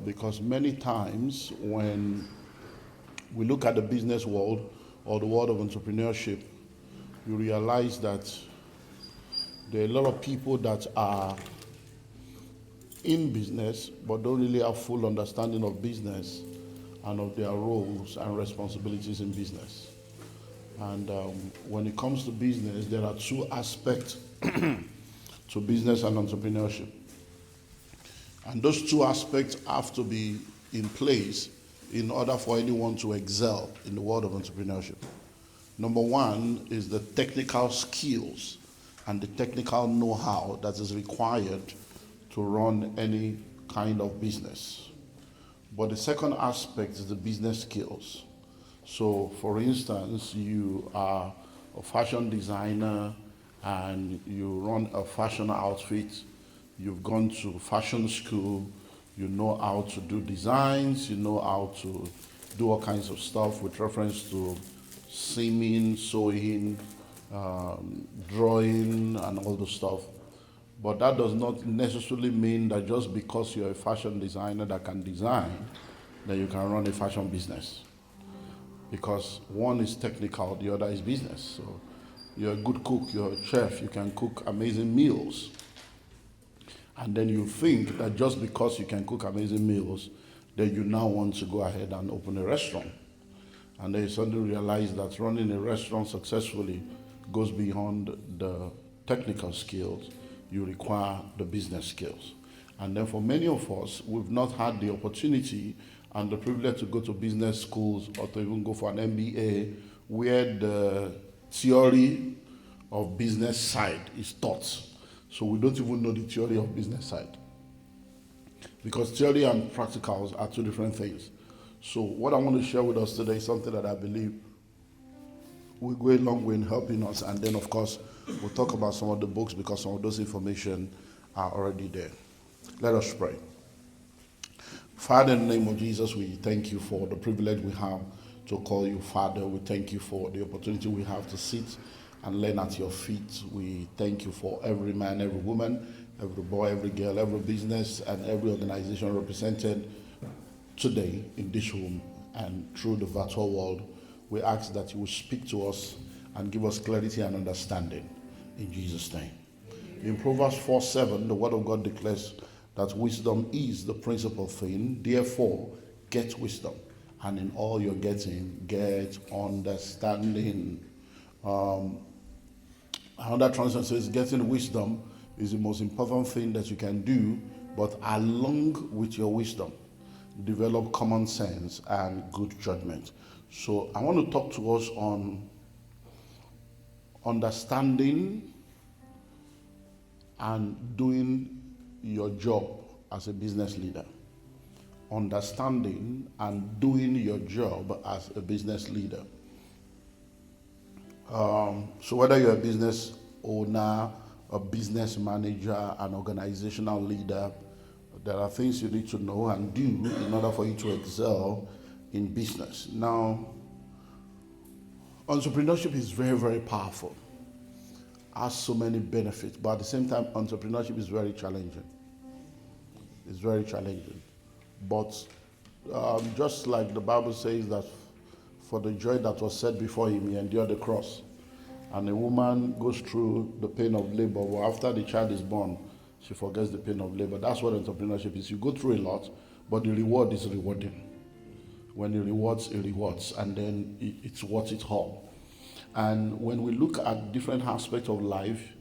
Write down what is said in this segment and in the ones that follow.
because many times when we look at the business world or the world of entrepreneurship, you realize that there are a lot of people that are in business but don't really have full understanding of business and of their roles and responsibilities in business. And when it comes to business, there are two aspects to business and entrepreneurship. And those two aspects have to be in place in order for anyone to excel in the world of entrepreneurship. Number one is the technical skills and the technical know-how that is required to run any kind of business. But the second aspect is the business skills. So, for instance, you are a fashion designer and you run a fashion outfit, you've gone to fashion school, you know how to do designs, you know how to do all kinds of stuff with reference to seaming, sewing, drawing, and all the stuff. But that does not necessarily mean that just because you're a fashion designer that can design, that you can run a fashion business. Because one is technical, the other is business. So you're a good cook, you're a chef, you can cook amazing meals. And then you think that just because you can cook amazing meals, then you now want to go ahead and open a restaurant. And then you suddenly realize that running a restaurant successfully goes beyond the technical skills. You require the business skills. And then for many of us, we've not had the opportunity and the privilege to go to business schools or to even go for an MBA where the theory of business side is taught. So we don't even know the theory of business side. Because theory and practicals are two different things. So what I want to share with us today is something that I believe will go a long way in helping us. And then, of course, we'll talk about some of the books because some of those information are already there. Let us pray. Father, in the name of Jesus, we thank you for the privilege we have to call you Father. We thank you for the opportunity we have to sit and learn at your feet. We thank you for every man, every woman, every boy, every girl, every business, and every organization represented today in this room and through the virtual world. We ask that you will speak to us and give us clarity and understanding. In Jesus' name. In Proverbs 4:7, the word of God declares that wisdom is the principal thing. Therefore, get wisdom. And in all you're getting, get understanding. Another translation says, getting wisdom is the most important thing that you can do, but along with your wisdom, develop common sense and good judgment. So I want to talk to us on understanding and doing your job as a business leader. Understanding and doing your job as a business leader. So whether you're a business owner, a business manager, an organizational leader, there are things you need to know and do in order for you to excel in business. Now, entrepreneurship is very, very powerful. Has so many benefits, but at the same time, entrepreneurship is very challenging. It's very challenging. But just like the Bible says that for the joy that was set before him, he endured the cross. And a woman goes through the pain of labor, but after the child is born, she forgets the pain of labor. That's what entrepreneurship is. You go through a lot, but the reward is rewarding. When it rewards, and then it's worth it all. And when we look at different aspects of life,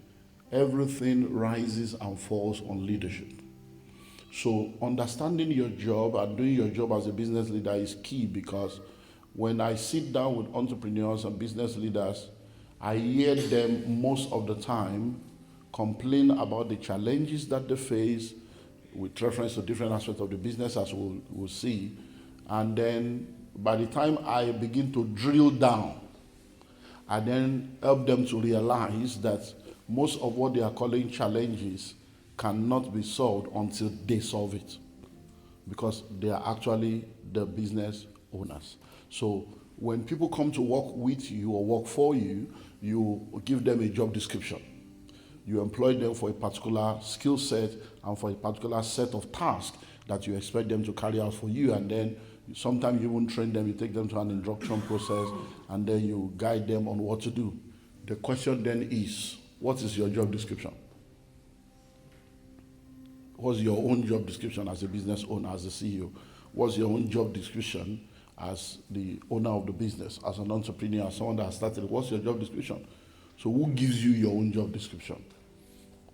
everything rises and falls on leadership. So understanding your job and doing your job as a business leader is key, because when I sit down with entrepreneurs and business leaders, I hear them most of the time complain about the challenges that they face with reference to different aspects of the business, as we'll see. And then by the time I begin to drill down, I then help them to realize that most of what they are calling challenges cannot be solved until they solve it, because they are actually the business owners. So when people come to work with you or work for you, you give them a job description. You employ them for a particular skill set and for a particular set of tasks that you expect them to carry out for you, and then sometimes you won't train them, you take them to an induction process, and then you guide them on what to do. The question then is, what is your job description? What's your own job description as a business owner, as a CEO? What's your own job description as the owner of the business, as an entrepreneur, as someone that has started? What's your job description? So who gives you your own job description?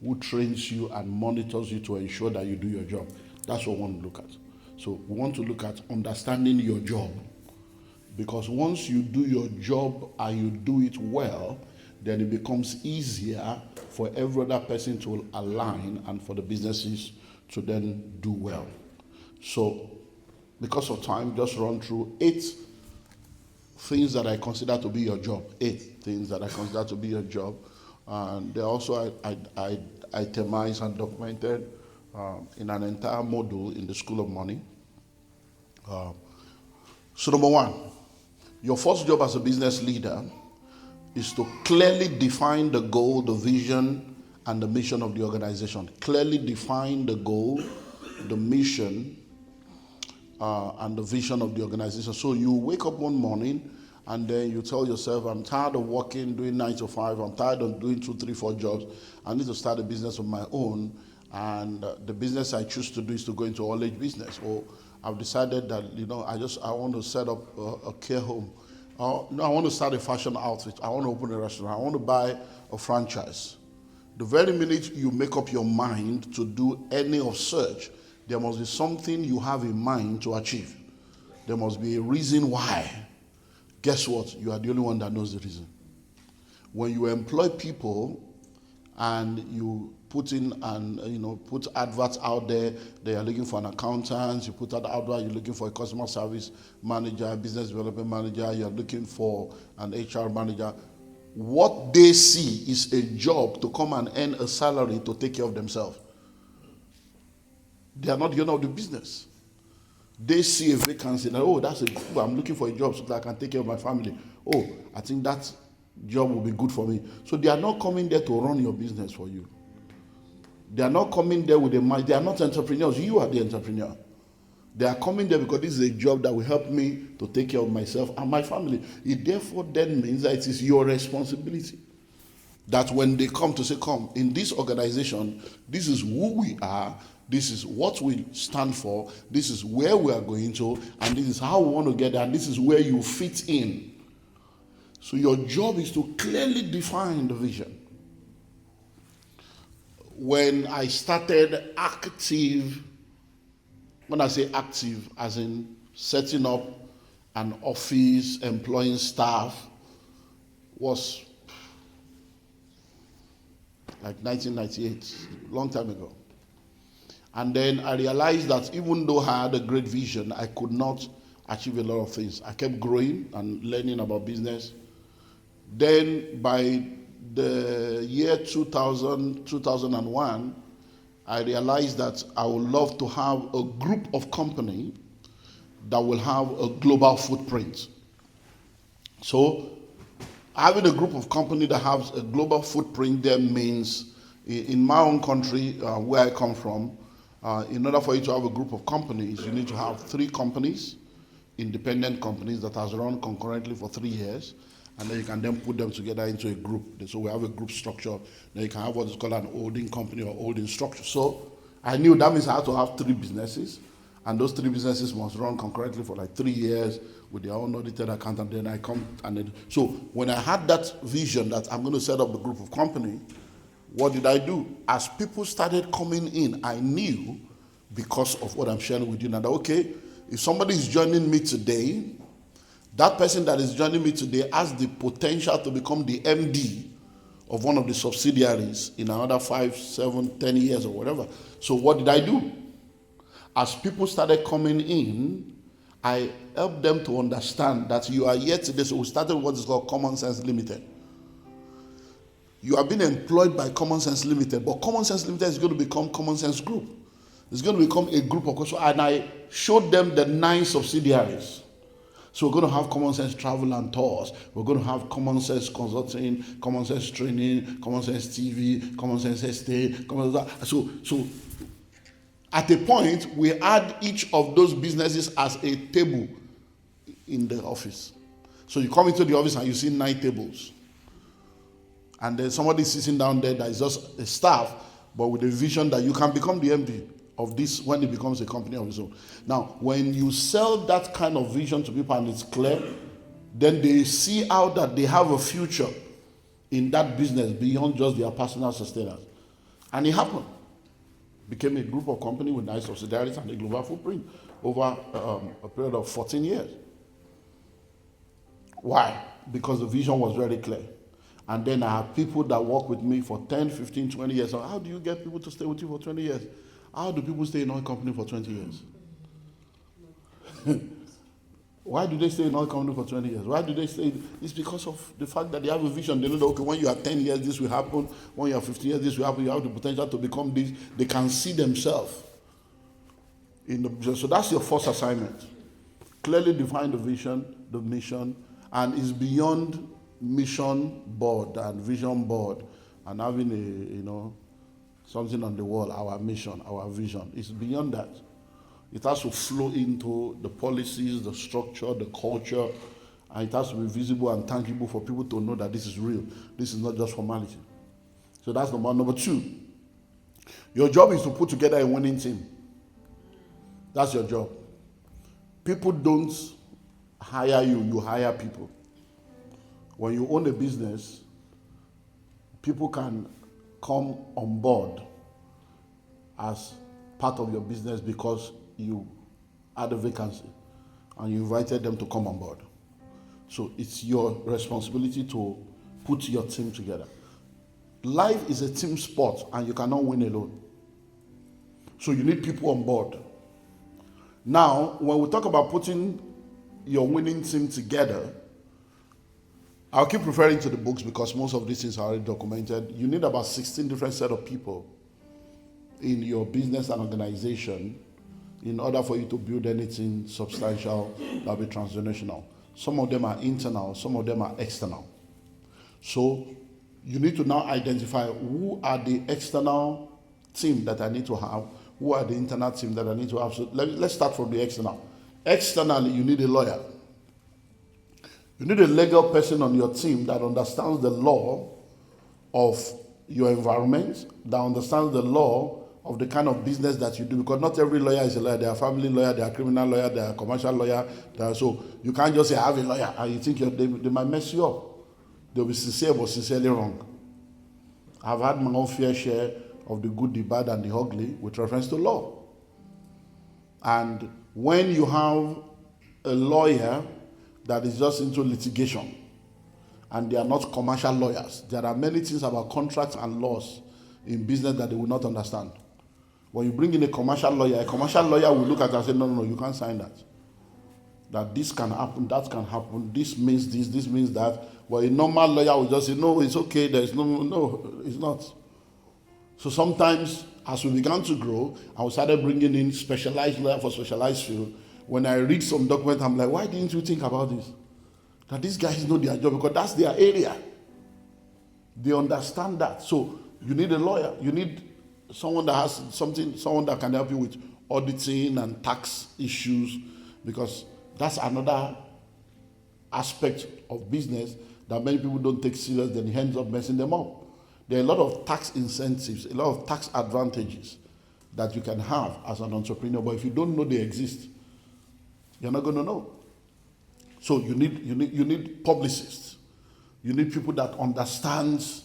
Who trains you and monitors you to ensure that you do your job? That's what we want to look at. So we want to look at understanding your job. Because once you do your job and you do it well, then it becomes easier for every other person to align and for the businesses to then do well. So, because of time, just run through 8 things that I consider to be your job. 8 things that I consider to be your job. And they're also itemized and documented in an entire module in the School of Money. So number 1, your first job as a business leader is to clearly define the goal, the vision, and the mission of the organization. Clearly define the goal, the mission, and the vision of the organization. So you wake up one morning and then you tell yourself, I'm tired of working, doing 9 to 5. I'm tired of doing 2, 3, 4 jobs. I need to start a business of my own. And the business I choose to do is to go into all-age business. Or I've decided that, I want to set up a care home. No, I want to start a fashion outfit. I want to open a restaurant. I want to buy a franchise. The very minute you make up your mind to do any of such, there must be something you have in mind to achieve. There must be a reason why. Guess what? You are the only one that knows the reason. When you employ people and you put in and put adverts out there, they are looking for an accountant, you put that out there, you're looking for a customer service manager, a business development manager, you're looking for an HR manager. What they see is a job to come and earn a salary to take care of themselves. They are not the owner of the business. They see a vacancy and that's a good, I'm looking for a job so that I can take care of my family. Oh, I think that job will be good for me. So they are not coming there to run your business for you. They are not coming there with a mind. They are not entrepreneurs. You are the entrepreneur. They are coming there because this is a job that will help me to take care of myself and my family. It therefore then means that it is your responsibility. That when they come to say, come, in this organization, this is who we are, this is what we stand for, this is where we are going to, and this is how we want to get there, and this is where you fit in. So your job is to clearly define the vision. When I started active, when I say active, as in setting up an office, employing staff, was like 1998, a long time ago. And then I realized that even though I had a great vision, I could not achieve a lot of things. I kept growing and learning about business. Then by the year 2000, 2001, I realized that I would love to have a group of company that will have a global footprint. So having a group of company that has a global footprint then means, in my own country, where I come from, in order for you to have a group of companies, you need to have 3 companies, independent companies that has run concurrently for 3 years, and then you can then put them together into a group. So we have a group structure. Then you can have what is called an holding company or holding structure. So I knew that means I had to have 3 businesses, and those 3 businesses must run concurrently for like 3 years with their own audited account. And then I come and then, so when I had that vision that I'm going to set up a group of company, what did I do? As people started coming in, I knew, because of what I'm sharing with you now, that okay, if somebody is joining me today, that person that is joining me today has the potential to become the MD of one of the subsidiaries in another 5, 7, 10 years or whatever. So what did I do? As people started coming in, I helped them to understand that you are here today. So we started what is called Common Sense Limited. You have been employed by Common Sense Limited, but Common Sense Limited is going to become Common Sense Group. It's going to become a group of, and I showed them the 9 subsidiaries. So we're going to have Common Sense Travel and Tours. We're going to have Common Sense Consulting, Common Sense Training, Common Sense TV, Common Sense Estate, So At a point, we had each of those businesses as a table in the office. So you come into the office and you see 9 tables. And then somebody sitting down there that is just a staff, but with a vision that you can become the MD of this when it becomes a company of its own. Now, when you sell that kind of vision to people and it's clear, then they see out that they have a future in that business beyond just their personal sustenance. And it happened. Became a group of companies with nice subsidiaries and a global footprint over a period of 14 years. Why? Because the vision was very clear. And then I have people that work with me for 10, 15, 20 years. So how do you get people to stay with you for 20 years? How do people stay in one company for 20 years? Why do they stay in one company for 20 years? Why do they stay? It's because of the fact that they have a vision. They know that, okay, when you are 10 years, this will happen. When you are 15 years, this will happen. You have the potential to become this. They can see themselves in the. So that's your first assignment. Clearly define the vision, the mission, and it's beyond mission board and vision board and having something on the wall, our mission, our vision. It's beyond that. It has to flow into the policies, the structure, the culture, and it has to be visible and tangible for people to know that this is real. This is not just formality. So that's number one. Number 2, your job is to put together a winning team. That's your job. People don't hire you, you hire people. When you own a business, people can come on board as part of your business because you had a vacancy and you invited them to come on board. So it's your responsibility to put your team together. Life is a team sport and you cannot win alone. So you need people on board. Now, when we talk about putting your winning team together, I'll keep referring to the books because most of these things are already documented. You need about 16 different set of people in your business and organization in order for you to build anything substantial that will be transformational. Some of them are internal, some of them are external. So you need to now identify who are the external team that I need to have, who are the internal team that I need to have. So let's start from the external. Externally, you need a lawyer. You need a legal person on your team that understands the law of your environment, that understands the law of the kind of business that you do, because not every lawyer is a lawyer. There are family lawyer, there are criminal lawyer, there are commercial lawyer. So you can't just say, I have a lawyer, and you think they might mess you up. They'll be sincere but sincerely wrong. I've had my own fair share of the good, the bad, and the ugly with reference to law. And when you have a lawyer that is just into litigation, and they are not commercial lawyers. There are many things about contracts and laws in business that they will not understand. When you bring in a commercial lawyer will look at it and say, no, you can't sign that. That this can happen, that can happen, this means this means that. Well, a normal lawyer will just say, no, it's okay, there's no, it's not. So sometimes, as we began to grow, and we started bringing in specialized lawyer for specialized field, when I read some document, I'm like, why didn't you think about this? That these guys know their job because that's their area. They understand that. So you need a lawyer. You need someone that has someone that can help you with auditing and tax issues, because that's another aspect of business that many people don't take serious, then it ends up messing them up. There are a lot of tax incentives, a lot of tax advantages that you can have as an entrepreneur, but if you don't know they exist, you're not going to know. So you need publicists. You need people that understands,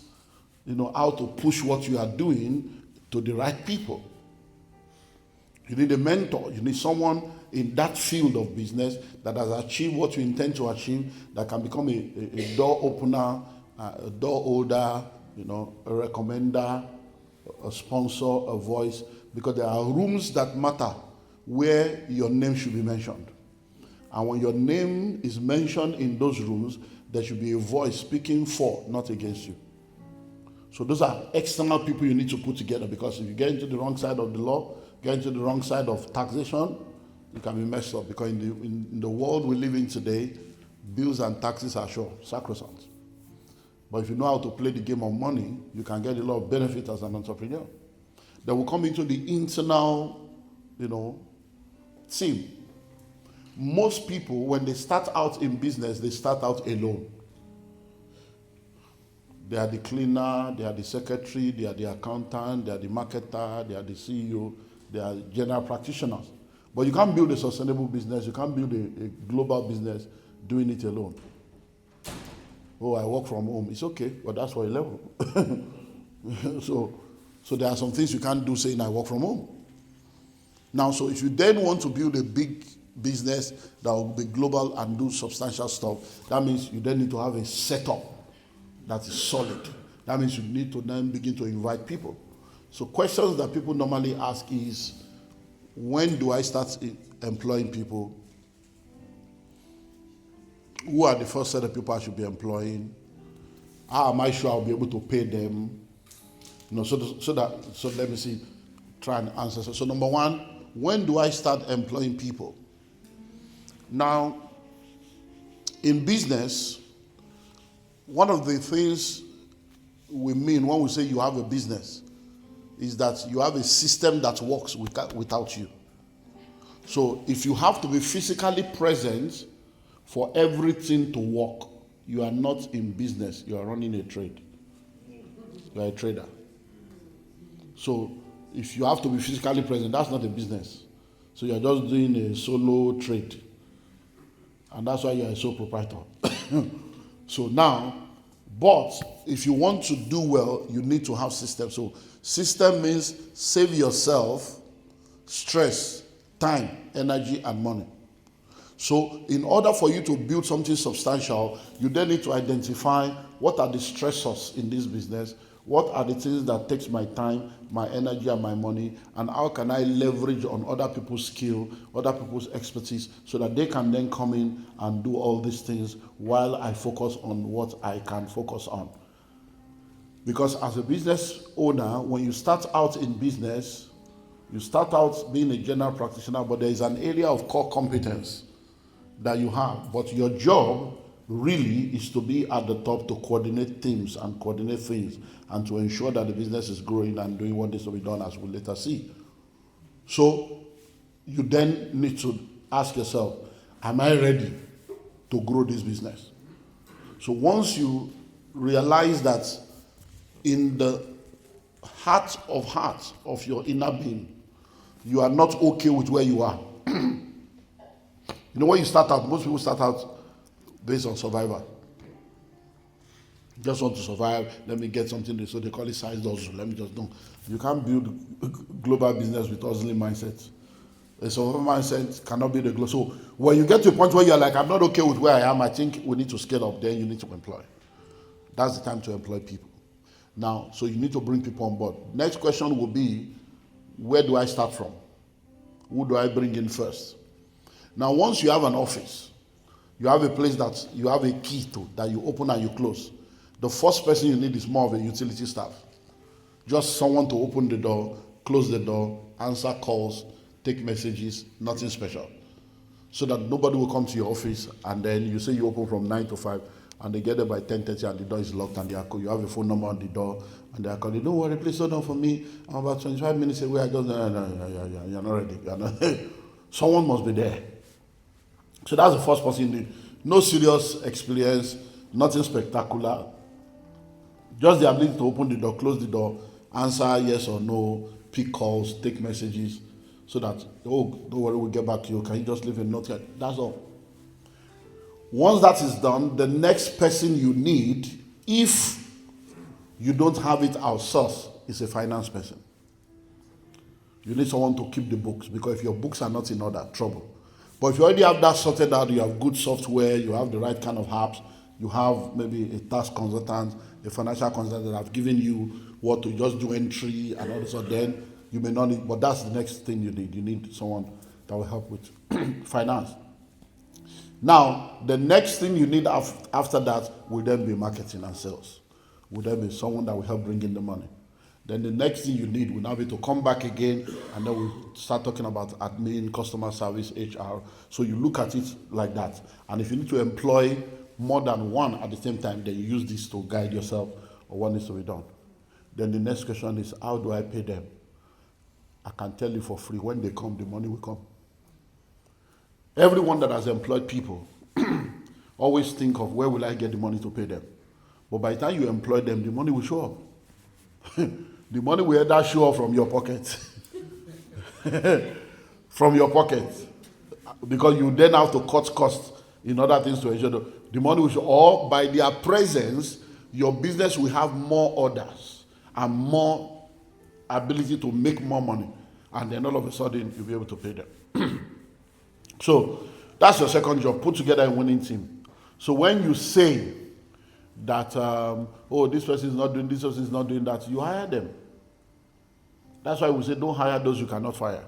how to push what you are doing to the right people. You need a mentor. You need someone in that field of business that has achieved what you intend to achieve, that can become a door opener, a door holder, a recommender, a sponsor, a voice, because there are rooms that matter where your name should be mentioned. And when your name is mentioned in those rooms, there should be a voice speaking for, not against you. So those are external people you need to put together, because if you get into the wrong side of the law, get into the wrong side of taxation, you can be messed up. Because in the world we live in today, bills and taxes are sure, sacrosanct. But if you know how to play the game of money, you can get a lot of benefit as an entrepreneur. Then we'll come into the internal team. Most people, when they start out in business, they start out alone. They are the cleaner, they are the secretary, they are the accountant, they are the marketer, they are the CEO, they are general practitioners. But you can't build a sustainable business, you can't build a global business doing it alone. Oh, I work from home. It's okay, but that's for a level. So there are some things you can't do saying I work from home. Now, so if you then want to build a big business that will be global and do substantial stuff, that means you then need to have a setup that is solid. That means you need to then begin to invite people. So questions that people normally ask is, when do I start employing people? Who are the first set of people I should be employing? How am I sure I'll be able to pay them? So let me see, try and answer. So number one, when do I start employing people? Now, in business, one of the things we mean when we say you have a business is that you have a system that works without you. So if you have to be physically present for everything to work, you are not in business, you are running a trade. You are a trader. So if you have to be physically present, that's not a business. So you are just doing a solo trade. And that's why you are a sole proprietor. So now, but if you want to do well, you need to have system. So system means save yourself stress, time, energy, and money. So in order for you to build something substantial, you then need to identify what are the stressors in this business, what are the things that takes my time, my energy, and my money, and how can I leverage on other people's skill, other people's expertise, so that they can then come in and do all these things while I focus on what I can focus on. Because as a business owner, when you start out in business, you start out being a general practitioner, but there is an area of core competence that you have. But your job really is to be at the top to coordinate teams and coordinate things and to ensure that the business is growing and doing what needs to be done, as we'll later see. So you then need to ask yourself, am I ready to grow this business? So once you realize that in the heart of hearts of your inner being, you are not okay with where you are. When you start out, most people start out based on survival. Just want to survive, let me get something, so they call it side hustle, let me just do. You can't build global business with hustling mindset. A survival mindset cannot be the global. So when you get to a point where you're like, I'm not okay with where I am, I think we need to scale up, then you need to employ. That's the time to employ people. Now, so you need to bring people on board. Next question will be, where do I start from? Who do I bring in first? Now, once you have an office, you have a place that you have a key to, that you open and you close. The first person you need is more of a utility staff. Just someone to open the door, close the door, answer calls, take messages, nothing special. So that nobody will come to your office and then you say you open from 9 to 5 and they get there by 10:30 and the door is locked and you have a phone number on the door and they are calling, don't worry, please hold on for me. I'm about 25 minutes away. I just, no, you're not ready. You're not. Someone must be there. So that's the first person you need. No serious experience, nothing spectacular. Just the ability to open the door, close the door, answer yes or no, pick calls, take messages, so that, oh, don't worry, we'll get back to you. Can you just leave a note? That's all. Once that is done, the next person you need, if you don't have it outsourced, is a finance person. You need someone to keep the books, because if your books are not in order, trouble. But if you already have that sorted out, you have good software, you have the right kind of apps, you have maybe a tax consultant, a financial consultant that have given you what to just do entry and all this, so then you may not need, but that's the next thing you need. You need someone that will help with finance. Now, the next thing you need after that will then be marketing and sales. Will then be someone that will help bring in the money. Then the next thing you need will now be to come back again, and then we'll start talking about admin, customer service, HR. So you look at it like that. And if you need to employ more than one at the same time, then you use this to guide yourself on what needs to be done. Then the next question is, how do I pay them? I can tell you for free, when they come, the money will come. Everyone that has employed people always think of where will I get the money to pay them. But by the time you employ them, the money will show up. The money will either show up from your pocket. From your pocket. Because you then have to cut costs in other things to ensure that the money will show up. Or by their presence, your business will have more orders and more ability to make more money. And then all of a sudden, you'll be able to pay them. So that's your second job, put together a winning team. So when you say that, oh, this person is not doing this, person is not doing that, you hire them. That's why we say don't hire those you cannot fire.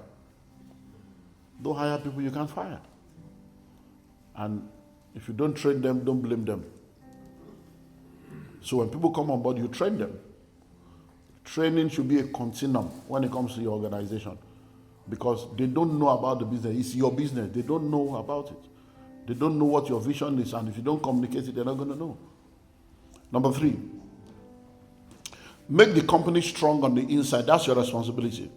Don't hire people you can't fire. And if you don't train them, don't blame them. So when people come on board, you train them. Training should be a continuum when it comes to your organization. Because they don't know about the business. It's your business. They don't know about it. They don't know what your vision is, and if you don't communicate it, they're not going to know. Number 3, make the company strong on the inside. That's your responsibility.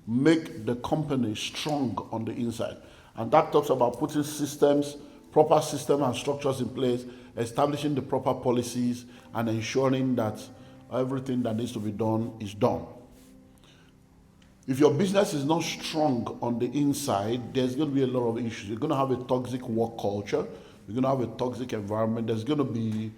Make the company strong on the inside. And that talks about putting systems, proper systems and structures in place, establishing the proper policies, and ensuring that everything that needs to be done is done. If your business is not strong on the inside, there's going to be a lot of issues. You're going to have a toxic work culture. You're going to have a toxic environment. There's going to be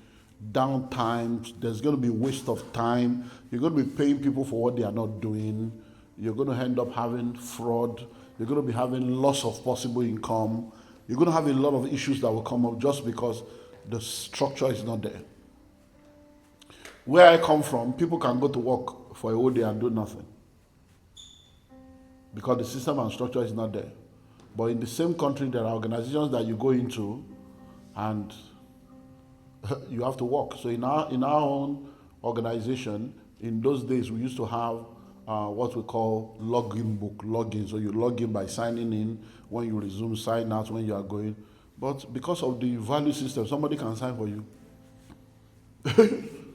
downtime. There's going to be waste of time. You're going to be paying people for what they are not doing. You're going to end up having fraud. You're going to be having loss of possible income. You're going to have a lot of issues that will come up just because the structure is not there. Where I come from, people can go to work for a whole day and do nothing, because the system and structure is not there. But in the same country, there are organizations that you go into and you have to work. So in our own organization, in those days, we used to have what we call login book, login. So you log in by signing in. When you resume, sign out when you are going. But because of the value system, somebody can sign for you.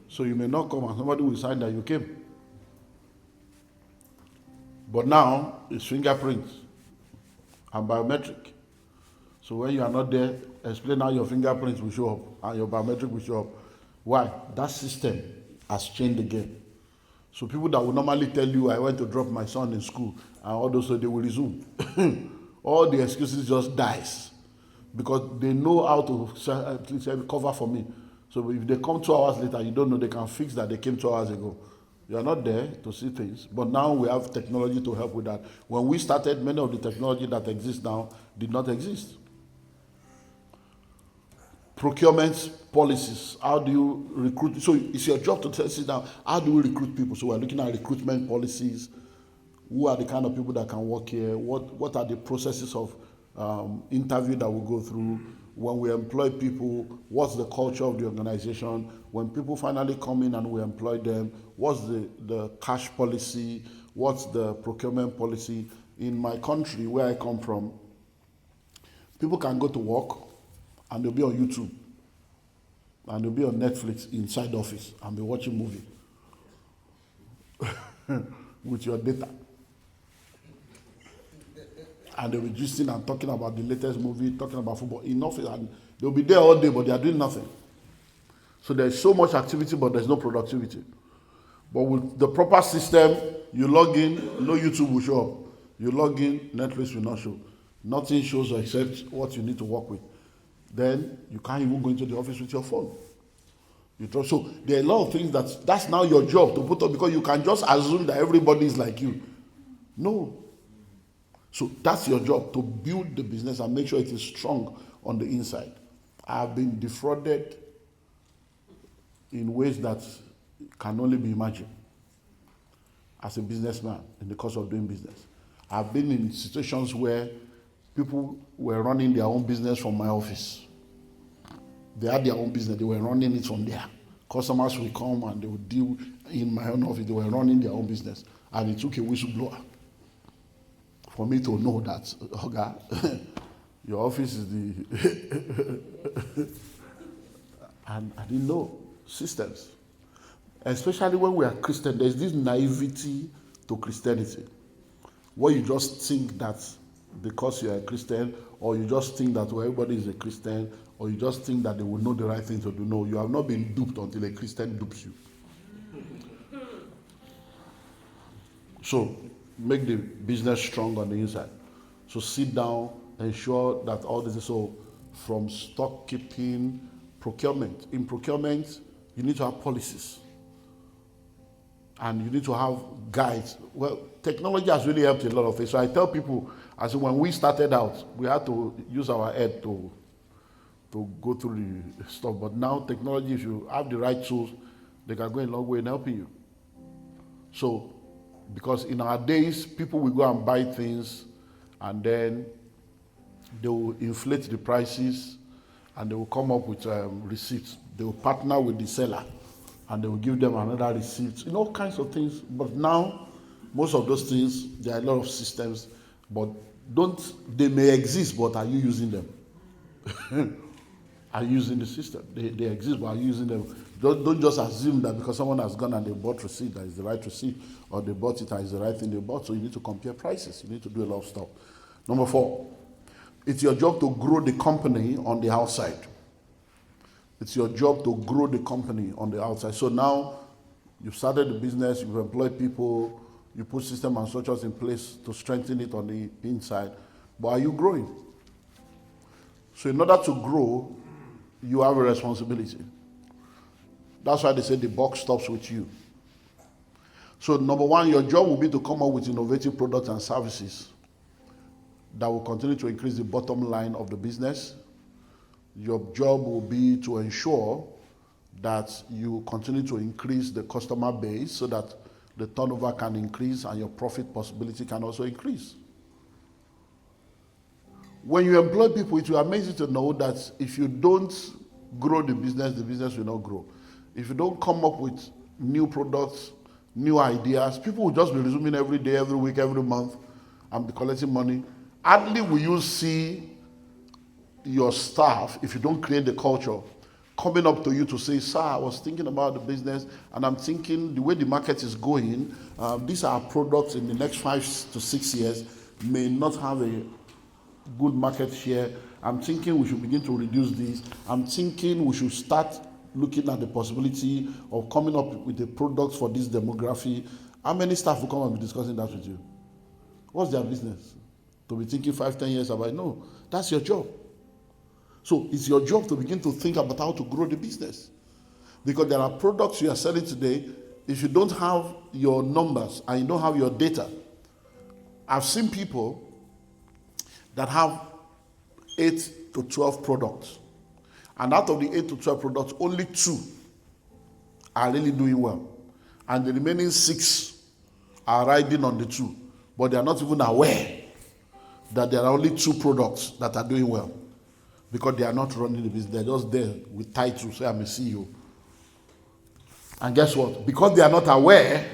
So you may not come and somebody will sign that you came. But now it's fingerprints and biometric. So when you are not there, explain how your fingerprints will show up and your biometric will show up. Why? That system has changed again. So people that will normally tell you, I went to drop my son in school, and all those, so they will resume. All the excuses just dies because they know how to cover for me. So if they come 2 hours later, you don't know, they can fix that they came 2 hours ago. You are not there to see things, but now we have technology to help with that. When we started, many of the technology that exists now did not exist. Procurement policies, how do you recruit? So it's your job to sit down, how do we recruit people? So we're looking at recruitment policies. Who are the kind of people that can work here? What are the processes of interview that we go through? When we employ people, what's the culture of the organization? When people finally come in and we employ them, what's the cash policy? What's the procurement policy? In my country, where I come from, people can go to work and they'll be on YouTube and they'll be on Netflix inside the office and be watching movie with your data. And they'll be gisting and talking about the latest movie, talking about football in office, and they'll be there all day, but they are doing nothing. So there's so much activity, but there's no productivity. But with the proper system, you log in, no YouTube will show up. You log in, Netflix will not show. Nothing shows except what you need to work with. Then you can't even go into the office with your phone. So there are a lot of things that's now your job to put up, because you can just assume that everybody is like you. No. So that's your job, to build the business and make sure it is strong on the inside. I have been defrauded in ways that can only be imagined as a businessman in the course of doing business. I've been in situations where people were running their own business from my office. They had their own business, they were running it from there. Customers will come and they would deal in my own office, they were running their own business. And it took a whistleblower for me to know that, okay, your office is the... And I didn't know systems. Especially when we are Christian, there's this naivety to Christianity. where you just think that because you're a Christian, or you just think that everybody is a Christian, or you just think that they will know the right thing to do. No, you have not been duped until a Christian dupes you. So make the business strong on the inside. So sit down, ensure that all this is so from stock keeping, procurement. In procurement, you need to have policies. And you need to have guides. Well, technology has really helped a lot of things. So I tell people, as when we started out, we had to use our head to go through the stuff. But now technology, if you have the right tools, they can go a long way in helping you. So, because in our days, people will go and buy things, and then they will inflate the prices, and they will come up with receipts. They will partner with the seller, and they will give them another receipt, all kinds of things. But now, most of those things, there are a lot of systems, but they may exist, but are you using them? Are you using the system? They exist, but are you using them? Don't just assume that because someone has gone and they bought receipt, that is the right receipt, or they bought it, that is the right thing they bought. So you need to compare prices. You need to do a lot of stuff. Number 4, it's your job to grow the company on the outside. It's your job to grow the company on the outside. So now you've started the business, you've employed people, you put systems and structures in place to strengthen it on the inside. But are you growing? So in order to grow, you have a responsibility. That's why they say the buck stops with you. So number 1, your job will be to come up with innovative products and services that will continue to increase the bottom line of the business. Your job will be to ensure that you continue to increase the customer base so that the turnover can increase and your profit possibility can also increase. When you employ people, it will amaze you to know that if you don't grow the business will not grow. If you don't come up with new products, new ideas, people will just be resuming every day, every week, every month, and be collecting money. Hardly will you see your staff, if you don't create the culture, coming up to you to say, sir, I was thinking about the business, and I'm thinking the way the market is going, these are products in the next 5 to 6 years may not have a good market share. I'm thinking we should begin to reduce this. I'm thinking we should start looking at the possibility of coming up with a product for this demography. How many staff will come and be discussing that with you? What's their business? To be thinking 5, 10 years about it? No, that's your job. So it's your job to begin to think about how to grow the business. Because there are products you are selling today, if you don't have your numbers and you don't have your data. I've seen people that have 8 to 12 products. And out of the 8 to 12 products, only 2 are really doing well. And the remaining 6 are riding on the 2. But they are not even aware that there are only 2 products that are doing well. Because they are not running the business. They're just there with titles, say I'm a CEO. And guess what? Because they are not aware,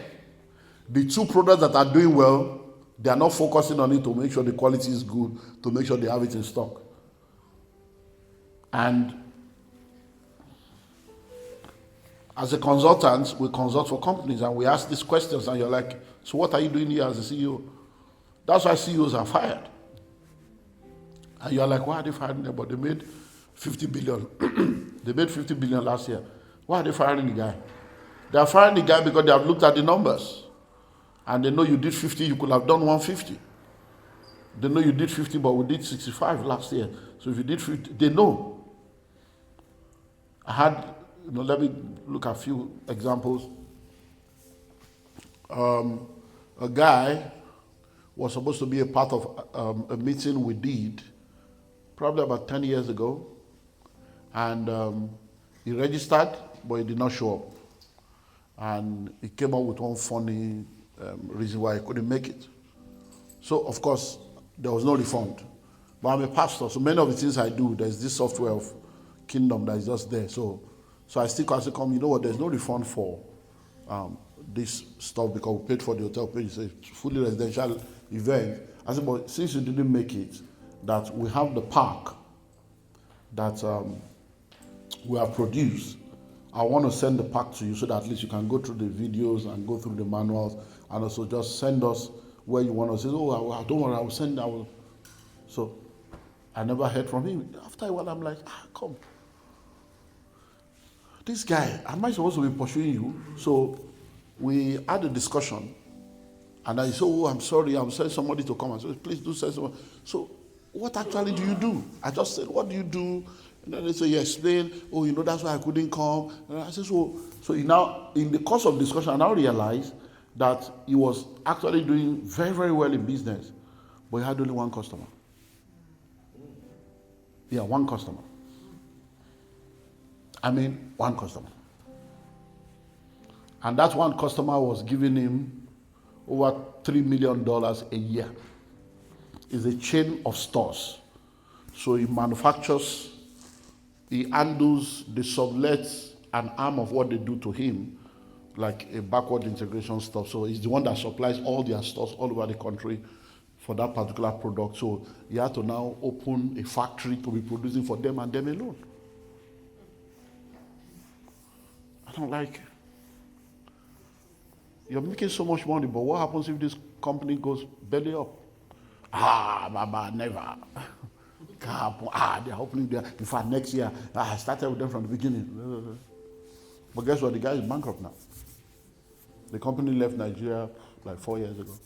the 2 products that are doing well, they are not focusing on it to make sure the quality is good, to make sure they have it in stock. And as a consultant, we consult for companies and we ask these questions and you're like, so what are you doing here as a CEO? That's why CEOs are fired. And you're like, why are they firing them? But they made 50 billion. They made 50 billion last year. Why are they firing the guy? They are firing the guy because they have looked at the numbers. And they know you did 50, you could have done 150. They know you did 50, but we did 65 last year. So if you did 50, they know. I had, let me look at a few examples. A guy was supposed to be a part of a meeting we did probably about 10 years ago. And he registered, but he did not show up. And he came up with one funny reason why he couldn't make it. So, of course, there was no refund. But I'm a pastor, so many of the things I do, there's this software of Kingdom that is just there. So I still can say, you know what, there's no refund for this stuff because we paid for the hotel page. It's a fully residential event. I said, but since you didn't make it, that we have the park that we have produced. I want to send the pack to you so that at least you can go through the videos and go through the manuals and also just send us where you want to say, oh, don't worry, I will send, So I never heard from him. After a while, I'm like, come. This guy, am I supposed to be pursuing you? So we had a discussion, and I said, oh, I'm sorry, I'm sending somebody to come. I said, please do send someone. So what actually do you do? I just said, what do you do? And then they say, you explain, oh, that's why I couldn't come. And I said, so now, in the course of discussion, I now realized that he was actually doing very, very well in business, but he had only one customer. Yeah, one customer. One customer. And that one customer was giving him over $3 million a year. It's a chain of stores. So he manufactures, he handles the sublets and arm of what they do to him, like a backward integration stuff. So he's the one that supplies all their stores all over the country for that particular product. So he had to now open a factory to be producing for them and them alone. I don't like, you're making so much money, but what happens if this company goes belly up? Baba, never. They're opening there. In fact, next year, I started with them from the beginning. But guess what? The guy is bankrupt now. The company left Nigeria like 4 years ago.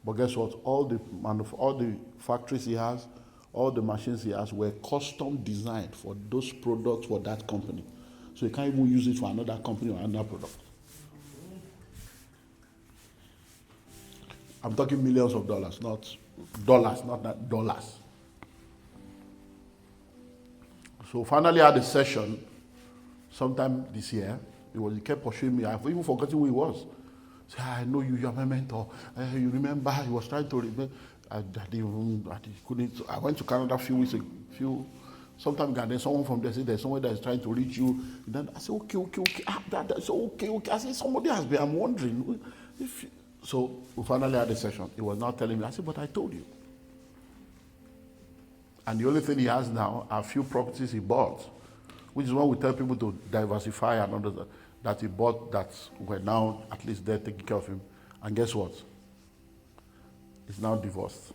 But guess what? All the factories he has, all the machines he has were custom designed for those products for that company. So you can't even use it for another company or another product. I'm talking millions of dollars, not dollars. So finally I had a session sometime this year. He kept pursuing me. I've even forgotten who he was. Say, I know you, you're my mentor. You remember, he was trying to remember. I couldn't. I went to Canada a few weeks ago. Sometime ago, then someone from there said there's someone that is trying to reach you. Then I said, okay. That's okay. I said, somebody has been, I'm wondering. So we finally had a session. He was now telling me, I said, but I told you. And the only thing he has now are a few properties he bought, which is why we tell people to diversify and others that he bought that were now at least there taking care of him. And guess what? He's now divorced.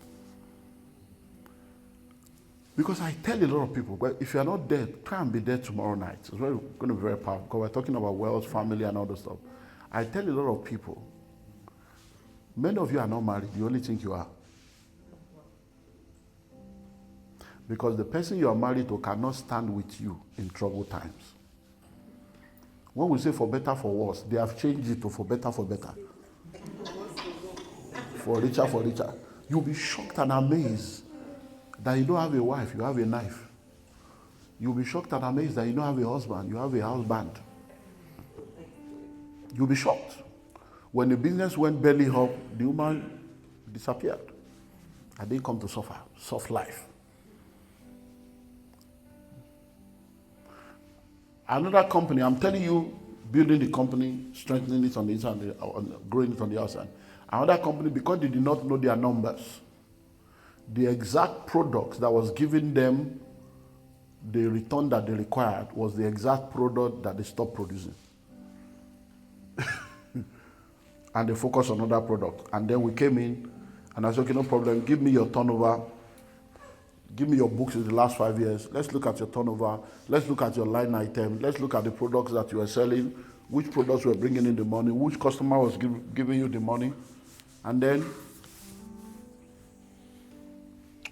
Because I tell a lot of people, well, if you're not there, try and be there tomorrow night. It's going to be very powerful because we're talking about wealth, family, and all that stuff. I tell a lot of people, many of you are not married, you only think you are. Because the person you are married to cannot stand with you in troubled times. When we say for better, for worse, they have changed it to for better, for better. For richer, for richer. You'll be shocked and amazed that you don't have a wife, you have a knife. You'll be shocked and amazed that you don't have a husband, you have a husband. You'll be shocked. When the business went belly up, the woman disappeared. I didn't come to suffer, soft life. Another company, I'm telling you, building the company, strengthening it on the inside, growing it on the outside. Another company, because they did not know their numbers, the exact products that was giving them the return that they required was the exact product that they stopped producing. And they focused on other product. And then we came in, and I said, okay, no problem, give me your turnover. Give me your books in the last 5 years. Let's look at your turnover. Let's look at your line item. Let's look at the products that you are selling, which products were bringing in the money, which customer was giving you the money. And then,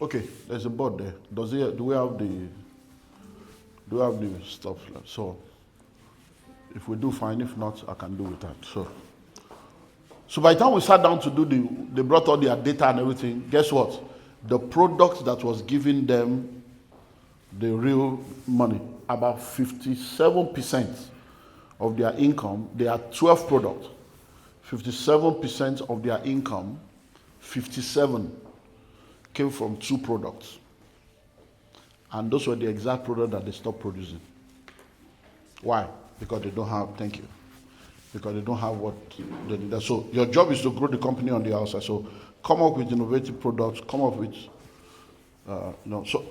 okay, there's a board there. Do we have the stuff? So, if we do, fine. If not, I can do with that. So by the time we sat down to do they brought all their data and everything. Guess what? The product that was giving them the real money, about 57% of their income, they had 12 products. 57% of their income, 57 came from 2 products. And those were the exact products that they stopped producing. Why? Because they don't have, thank you. Because they don't have what they need. So your job is to grow the company on the outside. So come up with innovative products, come up with, So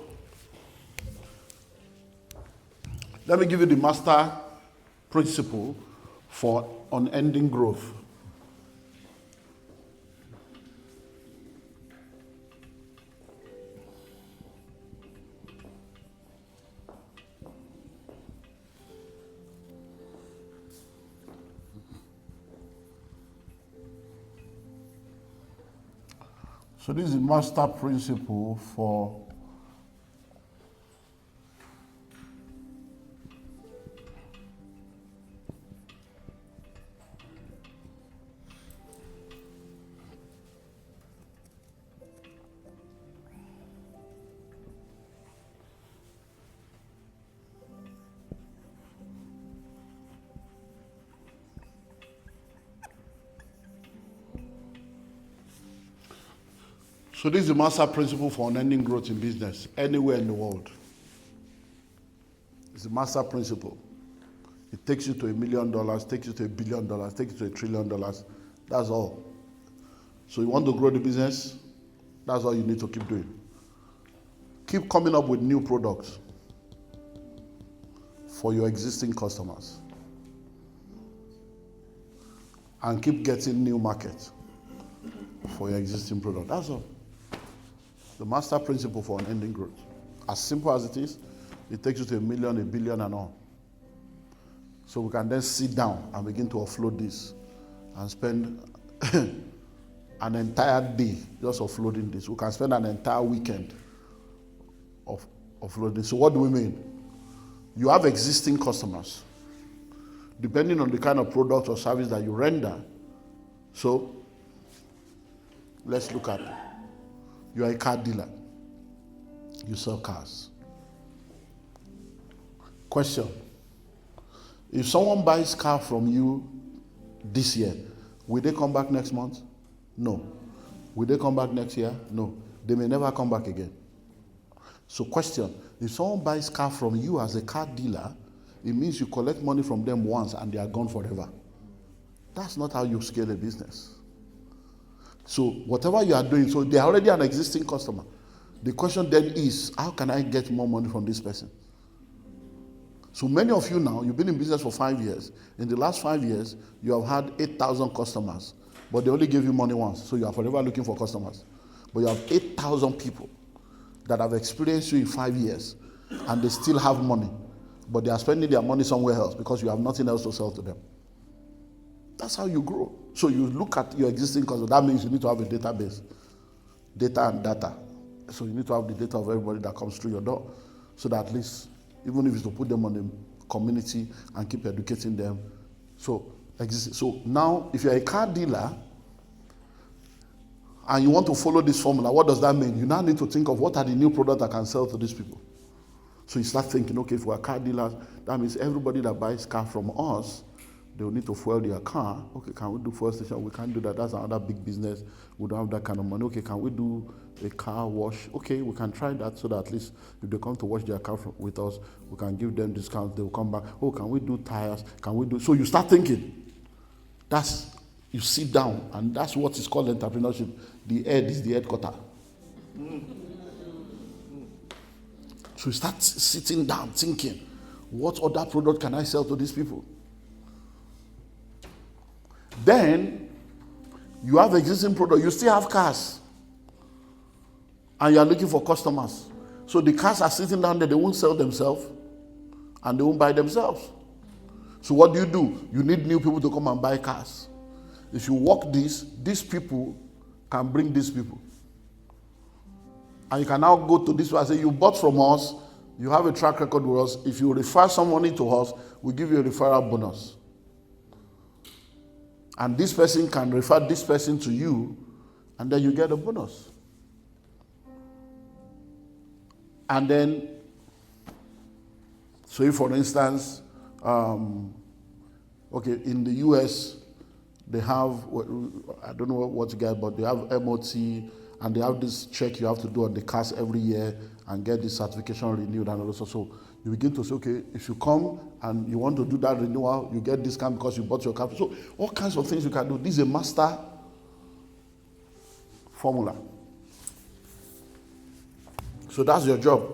let me give you the master principle for unending growth. So this is the master principle for So this is the master principle for unending growth in business anywhere in the world. It's the master principle. It takes you to $1 million, takes you to $1 billion, takes you to $1 trillion. That's all. So you want to grow the business? That's all you need to keep doing. Keep coming up with new products for your existing customers. And keep getting new markets for your existing product. That's all. The master principle for unending growth. As simple as it is, it takes you to $1 million, $1 billion and all. So we can then sit down and begin to offload this and spend an entire day just offloading this. We can spend an entire weekend of offloading. So what do we mean? You have existing customers, depending on the kind of product or service that you render. So let's look at it. You are a car dealer. You sell cars. Question. If someone buys car from you this year, will they come back next month? No. Will they come back next year? No. They may never come back again. So question. If someone buys car from you as a car dealer, it means you collect money from them once and they are gone forever. That's not how you scale a business. So whatever you are doing, so they are already an existing customer. The question then is, how can I get more money from this person? So many of you now, you've been in business for 5 years. In the last 5 years, you have had 8,000 customers, but they only gave you money once. So you are forever looking for customers. But you have 8,000 people that have experienced you in 5 years, and they still have money, but they are spending their money somewhere else because you have nothing else to sell to them. That's how you grow. So you look at your existing customers. That means you need to have a database, data and data. So you need to have the data of everybody that comes through your door, so that at least, even if it's to put them on the community and keep educating them. So now, if you're a car dealer and you want to follow this formula, what does that mean? You now need to think of what are the new products I can sell to these people. So you start thinking, okay, if we're car dealers, that means everybody that buys car from us, they will need to fuel their car. Okay, can we do fuel station? We can't do that. That's another big business. We don't have that kind of money. Okay, can we do a car wash? Okay, we can try that so that at least if they come to wash their car with us, we can give them discounts. They will come back. Oh, can we do tires? Can we do? So you start thinking. You sit down, and that's what is called entrepreneurship. The head is the headquarter. So you start sitting down thinking, what other product can I sell to these people? Then you have existing product, you still have cars, and you are looking for customers. So the cars are sitting down there, they won't sell themselves, and they won't buy themselves. So what do? You need new people to come and buy cars. If you work these people can bring these people. And you can now go to this one and say, you bought from us, you have a track record with us. If you refer somebody to us, we give you a referral bonus. And this person can refer this person to you, and then you get a bonus. And then, so if for instance, okay, in the US, they have, I don't know what you get, but they have MOT, and they have this check you have to do on the cars every year and get this certification renewed and also. So you begin to say, okay, if you come and you want to do that renewal, you get discount because you bought your car. So all kinds of things you can do. This is a master formula. So that's your job.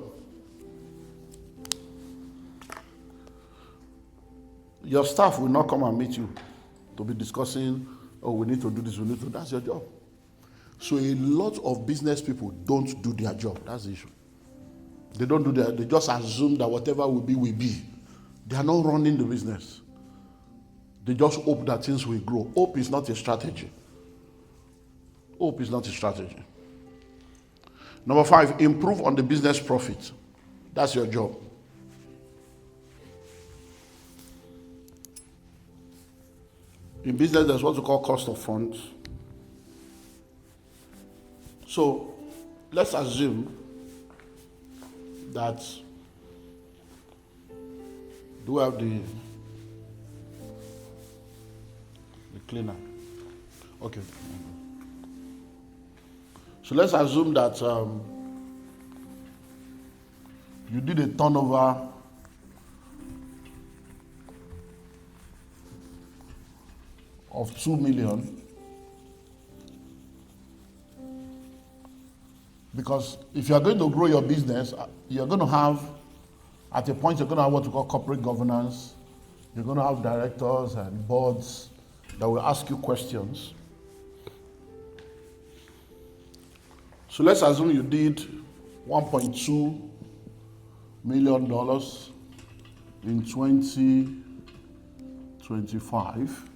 Your staff will not come and meet you to be discussing, oh, we need to do this, we need to. That's your job. So a lot of business people don't do their job. That's the issue. They don't do that. They just assume that whatever will be, will be. They are not running the business. They just hope that things will grow. Hope is not a strategy. Hope is not a strategy. Number 5, improve on the business profit. That's your job. In business, there's what we call cost of funds. So let's assume that, do we have the cleaner? Okay. So let's assume that you did a turnover of 2 million, because if you are going to grow your business, you're going to have, at a point, you're going to have what we call corporate governance. You're going to have directors and boards that will ask you questions. So let's assume you did $1.2 million in 2025.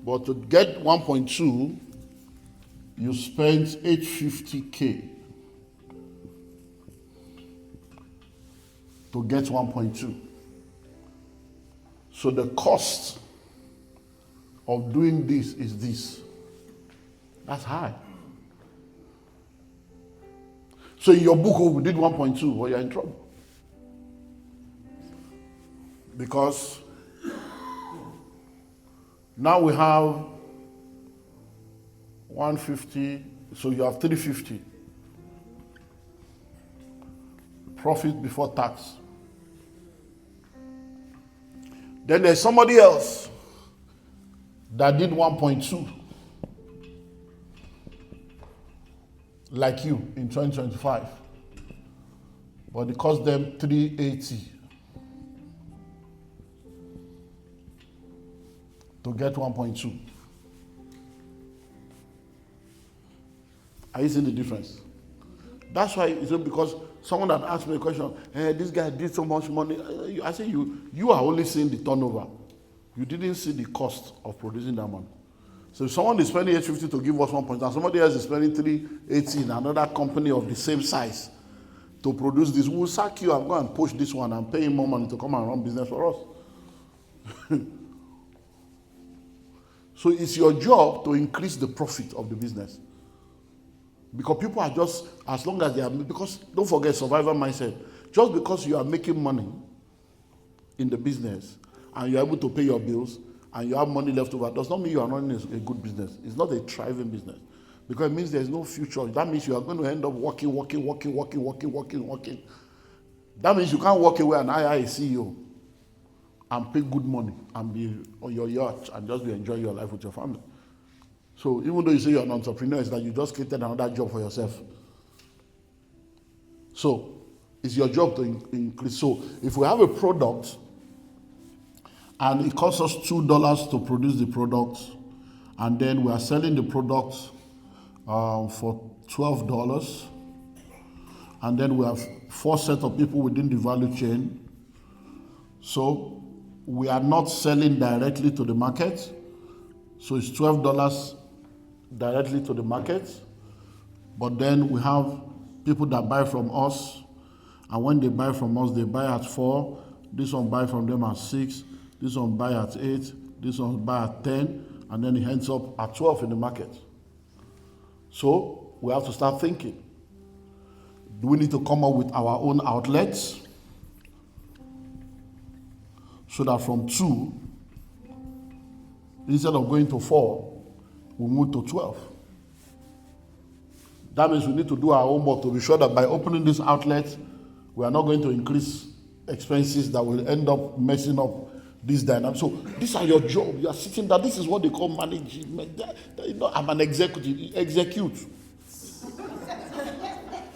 But to get 1.2, you spent $850K to get 1.2. So the cost of doing this is this. That's high. So in your book, we did 1.2, well, you're in trouble. Because now we have 150, so you have 350. Profit before tax. Then there's somebody else that did 1.2, like you, in 2025. But it cost them 380 to get 1.2. Are you seeing the difference? That's why it's because someone that asked me a question, hey, this guy did so much money. I say you are only seeing the turnover. You didn't see the cost of producing that money. So if someone is spending 850 to give us 1 point, and somebody else is spending 380 in another company of the same size to produce this, we'll sack you and go and push this one and pay him more money to come and run business for us. So it's your job to increase the profit of the business. Because people are just, as long as they are, because don't forget survival mindset. Just because you are making money in the business and you're able to pay your bills and you have money left over, does not mean you are running a good business. It's not a thriving business. Because it means there's no future. That means you are going to end up working. That means you can't walk away and hire a CEO and pay good money and be on your yacht and just be enjoying your life with your family. So even though you say you're an entrepreneur, it's that you just created another job for yourself. So it's your job to increase. So if we have a product and it costs us $2 to produce the product, and then we are selling the product for $12, and then we have 4 sets of people within the value chain. So we are not selling directly to the market. So it's $12 directly to the market. But then we have people that buy from us. And when they buy from us, they buy at 4. This one buy from them at 6. This one buy at 8. This one buy at 10. And then it ends up at 12 in the market. So we have to start thinking. Do we need to come up with our own outlets? So that from 2, instead of going to 4, we move to 12. That means we need to do our homework to be sure that by opening this outlet, we are not going to increase expenses that will end up messing up this dynamic. So these are your job. You are sitting there. This is what they call management. I'm an executive. Execute.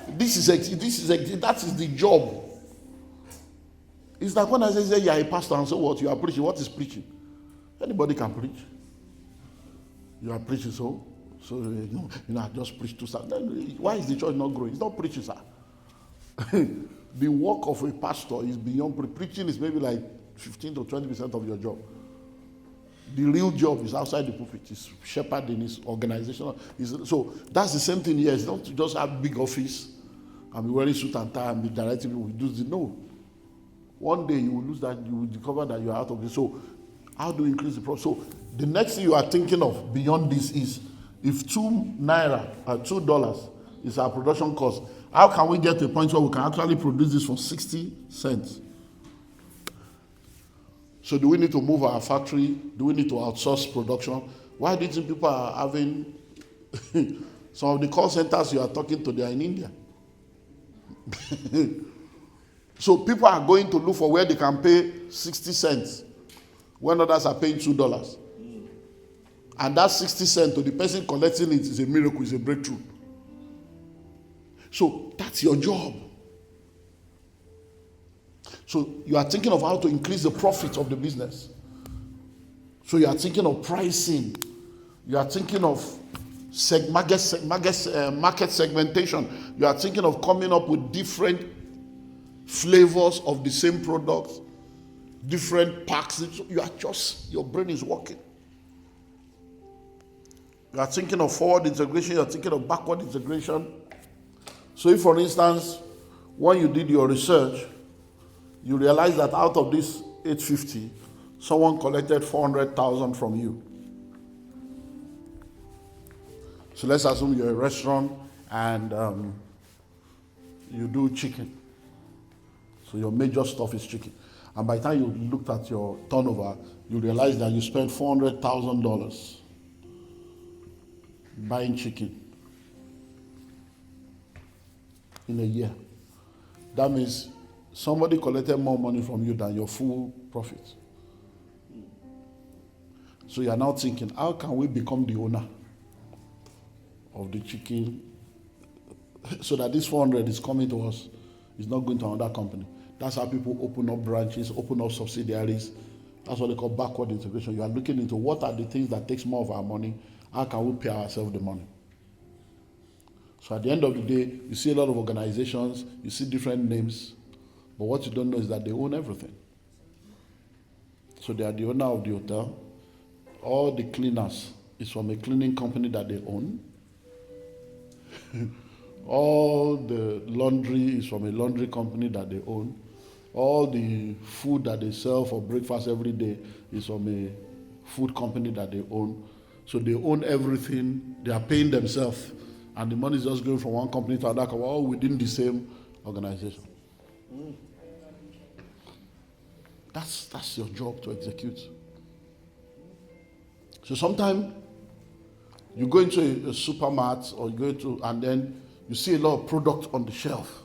That is the job. It's like when I say you are a pastor and so what? You are preaching. What is preaching? Anybody can preach. You are preaching so I just preach to start. Why is the church not growing? It's not preaching, sir. The work of a pastor is beyond preaching. Is maybe like 15 to 20% of your job. The real job is outside the pulpit. It's shepherding, it's organizational. So that's the same thing here. It's not to just have big office and be wearing suit and tie and be directing people. Do this. No. One day you will lose that. You will discover that you are out of this. So how do you increase the profit? So the next thing you are thinking of beyond this is, if $2 is our production cost, how can we get to a point where we can actually produce this for 60 cents? So do we need to move our factory? Do we need to outsource production? Why do you think people are having some of the call centers you are talking to, they are in India? So people are going to look for where they can pay 60 cents when others are paying $2. And that 60 cents to the person collecting it is a miracle, is a breakthrough. So that's your job. So you are thinking of how to increase the profit of the business. So you are thinking of pricing. You are thinking of market segmentation. You are thinking of coming up with different flavors of the same product, different packs. You are just, your brain is working. You are thinking of forward integration. You are thinking of backward integration. So if, for instance, when you did your research, you realize that out of this 850, someone collected 400,000 from you. So let's assume you're a restaurant and you do chicken. So your major stuff is chicken. And by the time you looked at your turnover, you realize that you spent $400,000 buying chicken in a year. That means somebody collected more money from you than your full profit. So you are now thinking, how can we become the owner of the chicken so that this 400 is coming to us, it's not going to another company? That's how people open up branches, open up subsidiaries. That's what they call backward integration. You are looking into what are the things that takes more of our money. How can we pay ourselves the money? So at the end of the day, you see a lot of organizations, you see different names, but what you don't know is that they own everything. So they are the owner of the hotel. All the cleaners is from a cleaning company that they own. All the laundry is from a laundry company that they own. All the food that they sell for breakfast every day is from a food company that they own. So they own everything. They are paying themselves. And the money is just going from one company to another, all within the same organization. That's your job to execute. So sometimes you go into a supermarket or you go into, and then you see a lot of products on the shelf.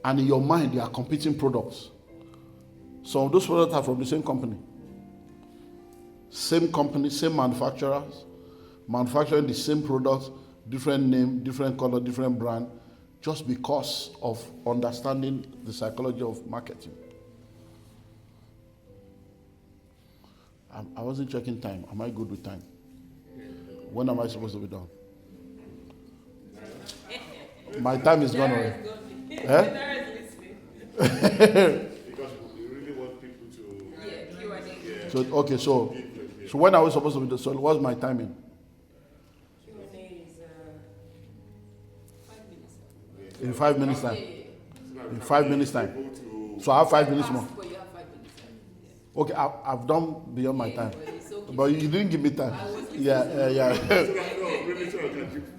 And in your mind, they are competing products. Some of those products are from the same company. Same company, same manufacturers, manufacturing the same products, different name, different color, different brand, just because of understanding the psychology of marketing. I wasn't checking time. Am I good with time? When am I supposed to be done? My time is gone already. Because we really want people to... Q&A. So, okay, so when are we supposed to be done? So what's my timing? Q&A is 5 minutes. In 5 minutes time. In 5 minutes time. So I have 5 minutes more. But you have 5 minutes. Okay, I've done beyond my time. But it's okay. But you didn't give me time. Yeah.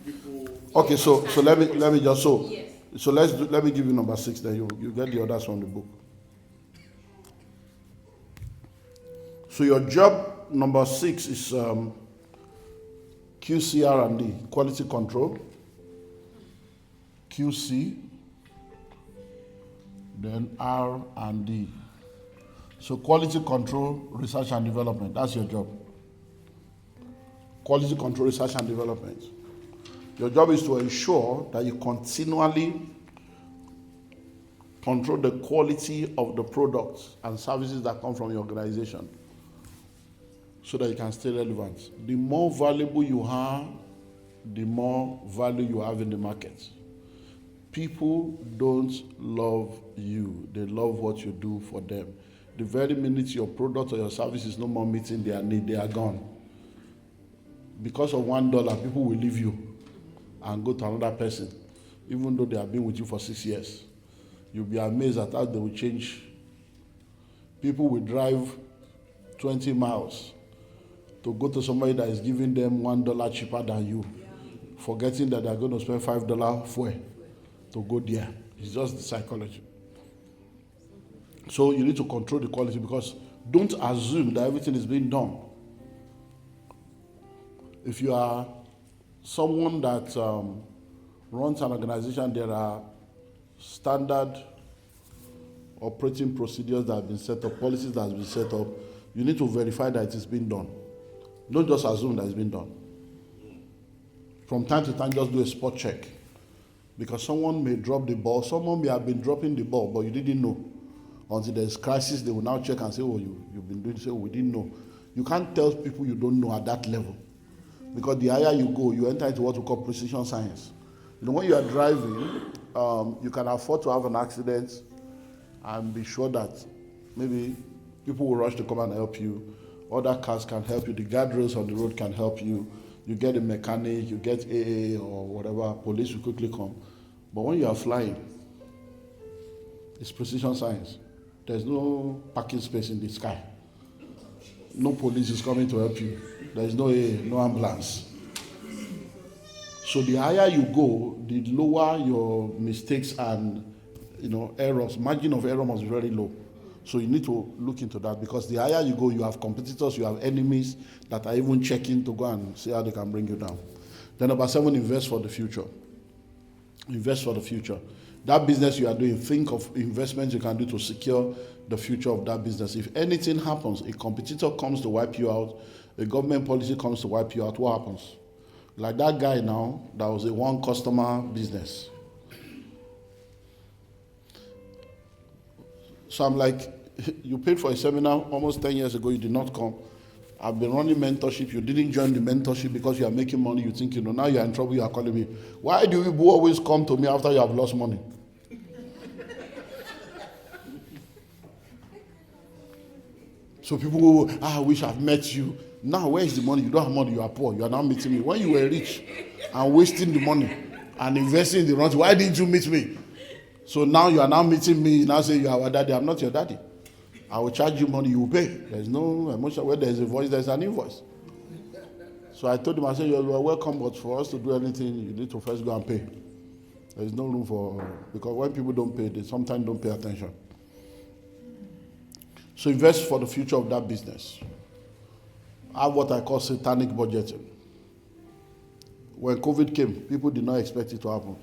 People... Okay, so let me just Yes. so let me give you number 6. Then you get the others from the book. So your job number 6 is QC/R&D, quality control. QC, then R&D. So quality control, research and development. That's your job. Quality control, research and development. Your job is to ensure that you continually control the quality of the products and services that come from your organization so that you can stay relevant. The more valuable you are, the more value you have in the market. People don't love you. They love what you do for them. the very minute your product or your service is no more meeting their need, they are gone. Because of $1, people will leave you and go to another person, even though they have been with you for 6 years. You'll be amazed at how they will change. People will drive 20 miles to go to somebody that is giving them $1 cheaper than you, forgetting that they're going to spend $5 fuel to go there. It's just the psychology. So you need to control the quality, because don't assume that everything is being done. If you are someone that runs an organization, there are standard operating procedures that have been set up, policies that have been set up. You need to verify that it is being done. Don't just assume that it's been done. From time to time, just do a spot check. Because someone may drop the ball, someone may have been dropping the ball, but you didn't know. Until there's crisis, they will now check and say, oh, you've been doing so, we didn't know. You can't tell people you don't know at that level. Because the higher you go, you enter into what we call precision science. You know, when you are driving, you can afford to have an accident and be sure that maybe people will rush to come and help you. Other cars can help you. The guardrails on the road can help you. You get a mechanic, you get AA or whatever, police will quickly come. But when you are flying, it's precision science. There's no parking space in the sky. No police is coming to help you. There's no AA, no ambulance. So the higher you go, the lower your mistakes and errors. Margin of error must be very low. So you need to look into that, because the higher you go, you have competitors, you have enemies that are even checking to go and see how they can bring you down. Then number 7, invest for the future. Invest for the future. That business you are doing, think of investments you can do to secure the future of that business. If anything happens, a competitor comes to wipe you out, a government policy comes to wipe you out, what happens? Like that guy now, that was a one customer business. So I'm like, you paid for a seminar almost 10 years ago, you did not come. I've been running mentorship, you didn't join the mentorship because you are making money, you think, now you're in trouble, you are calling me. Why do you always come to me after you have lost money? So people go, I wish I've met you. Now, where is the money? You don't have money, you are poor. You are now meeting me. When you were rich and wasting the money and investing in the wrong, why didn't you meet me? So now you are now meeting me, now say you are our daddy. I'm not your daddy. I will charge you money, you will pay. There's no emotion. Where there's a voice, there's an invoice. So I told him, I said, you are welcome, but for us to do anything, you need to first go and pay. There's no room for, because when people don't pay, they sometimes don't pay attention. So invest for the future of that business. Have what I call satanic budgeting. When COVID came, people did not expect it to happen.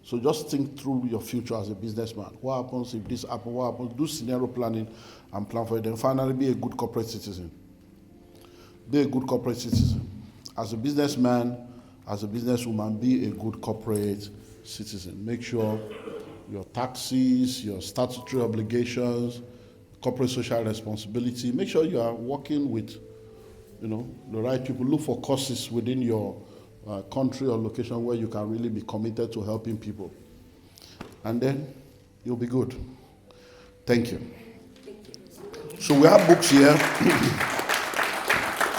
So just think through your future as a businessman. What happens if this happens? What happens? Do scenario planning and plan for it. Then finally, be a good corporate citizen. Be a good corporate citizen. As a businessman, as a businesswoman, be a good corporate citizen. Make sure your taxes, your statutory obligations, corporate social responsibility. Make sure you are working with, the right people. Look for courses within your country or location where you can really be committed to helping people. And then you'll be good. Thank you. So we have books here.